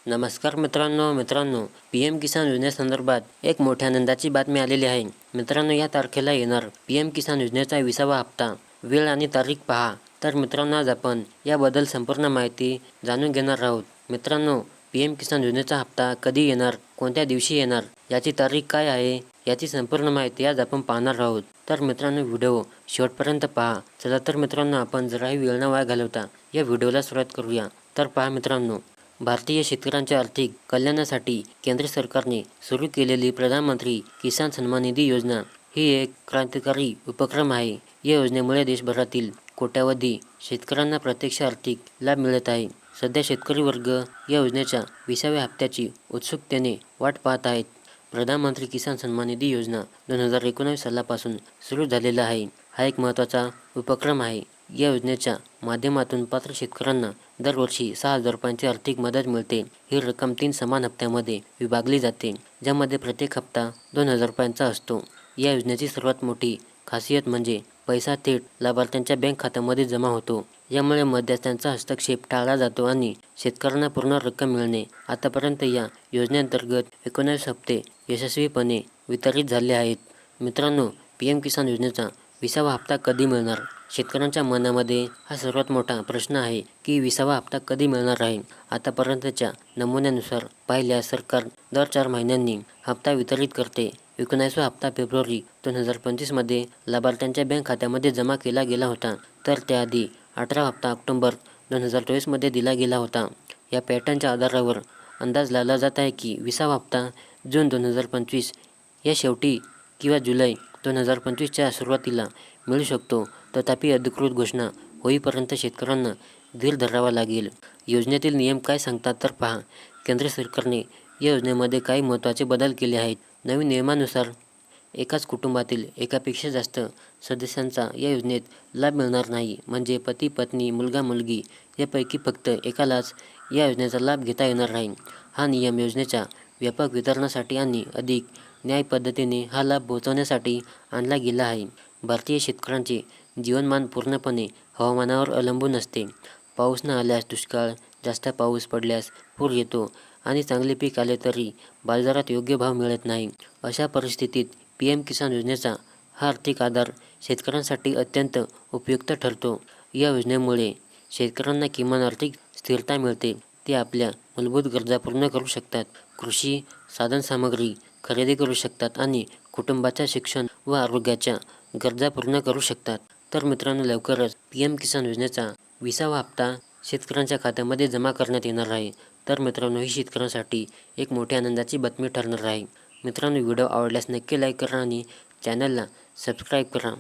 नमस्कार मित्रांनो, P M किसान योजनेसंदर्भात एक मोठ्या आनंदाची बातमी आलेली आहे. मित्रांनो, या तारखेला येणार पी एम किसान योजनेचा 20वा हप्ता. वेळ आणि तारीख पहा. तर मित्रांनो, आज आपण याबद्दल संपूर्ण माहिती जाणून घेणार आहोत. मित्रांनो, पी एम किसान योजनेचा हप्ता कधी येणार, कोणत्या दिवशी येणार, याची तारीख काय आहे, याची संपूर्ण माहिती आज आपण पाहणार आहोत. तर मित्रांनो, व्हिडिओ शेवटपर्यंत पहा. चला तर मित्रांनो, आपण जराही वेळ न वाया घालवता या व्हिडिओला सुरुवात करूया. तर पहा मित्रांनो, भारतीय शेतकऱ्यांच्या आर्थिक कल्याणासाठी केंद्र सरकारने सुरू केलेली प्रधानमंत्री किसान सन्मान निधी योजना ही एक क्रांतिकारी उपक्रम आहे. या योजनेमुळे देशभरातील कोट्यावधी शेतकऱ्यांना प्रत्यक्ष आर्थिक लाभ मिळत आहे. सध्या शेतकरी वर्ग या योजनेच्या 20व्या हप्त्याची उत्सुकतेने वाट पाहत आहेत. प्रधानमंत्री किसान सन्मान निधी योजना 2019 सालापासून सुरू झालेला आहे. हा एक महत्त्वाचा उपक्रम आहे. या योजनेच्या माध्यमातून पात्र शेतकऱ्यांना दरवर्षी 6,000 रुपयांची आर्थिक मदत मिळते. ही रक्कम 3 समान हप्त्यामध्ये विभागली जाते, ज्यामध्ये प्रत्येक हप्ता 2,000 रुपयांचा असतो. या योजनेची सर्वात मोठी खासियत म्हणजे पैसा थेट लाभार्थ्यांच्या बँक खात्यामध्ये जमा होतो. यामुळे मध्यस्थांचा हस्तक्षेप टाळला जातो आणि शेतकऱ्यांना पूर्ण रक्कम मिळणे. आतापर्यंत या योजनेअंतर्गत 19 हप्ते यशस्वीपणे वितरित झाले आहेत. मित्रांनो, पी एम किसान योजनेचा 20वा हप्ता कधी मिळणार? शेतकऱ्यांच्या मनामध्ये हा सर्वात मोठा प्रश्न आहे की 20वा हप्ता कधी मिळणार आहे. आतापर्यंतच्या नमुन्यानुसार पाहिल्यास सरकार दर 4 महिन्यांनी हप्ता वितरित करते. 19वा हप्ता फेब्रुवारी 2025 लाभार्थ्यांच्या बँक खात्यामध्ये जमा केला गेला होता, तर त्याआधी 18वा हप्ता ऑक्टोबर 2024 दिला गेला होता. या पॅटर्नच्या आधारावर अंदाज लावला जात आहे की 20वा हप्ता जून 2025 या शेवटी किंवा जुलै 2025च्या सुरुवातीला मिळू शकतो. तथापि अधिकृत घोषणा होईपर्यंत शेतकऱ्यांना धीर धरावा लागेल. योजनेतील नियम काय सांगतात तर पहा. केंद्र सरकारने या योजनेमध्ये काही महत्त्वाचे बदल केले आहेत. नवीन नियमानुसार एकाच कुटुंबातील एकापेक्षा जास्त सदस्यांचा या योजनेत लाभ मिळणार नाही. म्हणजे पती पत्नी, मुलगा मुलगी यापैकी फक्त एकालाच या योजनेचा लाभ घेता येणार आहे. हा नियम योजनेच्या व्यापक वितरणासाठी आणि अधिक न्याय्य पद्धतीने हा लाभ पोहोचवण्यासाठी आणला गेला आहे. भारतीय शेतकऱ्यांचे जीवनमान पूर्णपणे हवामानावर अवलंबून असते. पाऊस न आल्यास दुष्काळ, जास्त पाऊस पडल्यास पूर येतो आणि चांगले पीक आले तरी बाजारात योग्य भाव मिळत नाही. अशा परिस्थितीत पी एम किसान योजनेचा हा आर्थिक आधार शेतकऱ्यांसाठी अत्यंत उपयुक्त ठरतो. या योजनेमुळे शेतकऱ्यांना किमान आर्थिक स्थिरता मिळते. ते आपल्या मूलभूत गरजा पूर्ण करू शकतात, कृषी साधनसामग्री खरेदी करू शकतात आणि कुटुंबाच्या शिक्षण व आरोग्याच्या गरजा पूर्ण करू शकतात. तर मित्रांनो, लवकरच पी एम किसान योजनेचा 20वा हप्ता शेतकऱ्यांच्या खात्यामध्ये जमा करण्यात येणार आहे. तर मित्रांनो, ही शेतकऱ्यांसाठी एक मोठी आनंदाची बातमी ठरणार आहे. मित्रांनो, व्हिडिओ आवडल्यास नक्की लाईक करा आणि चॅनलला सबस्क्राईब करा.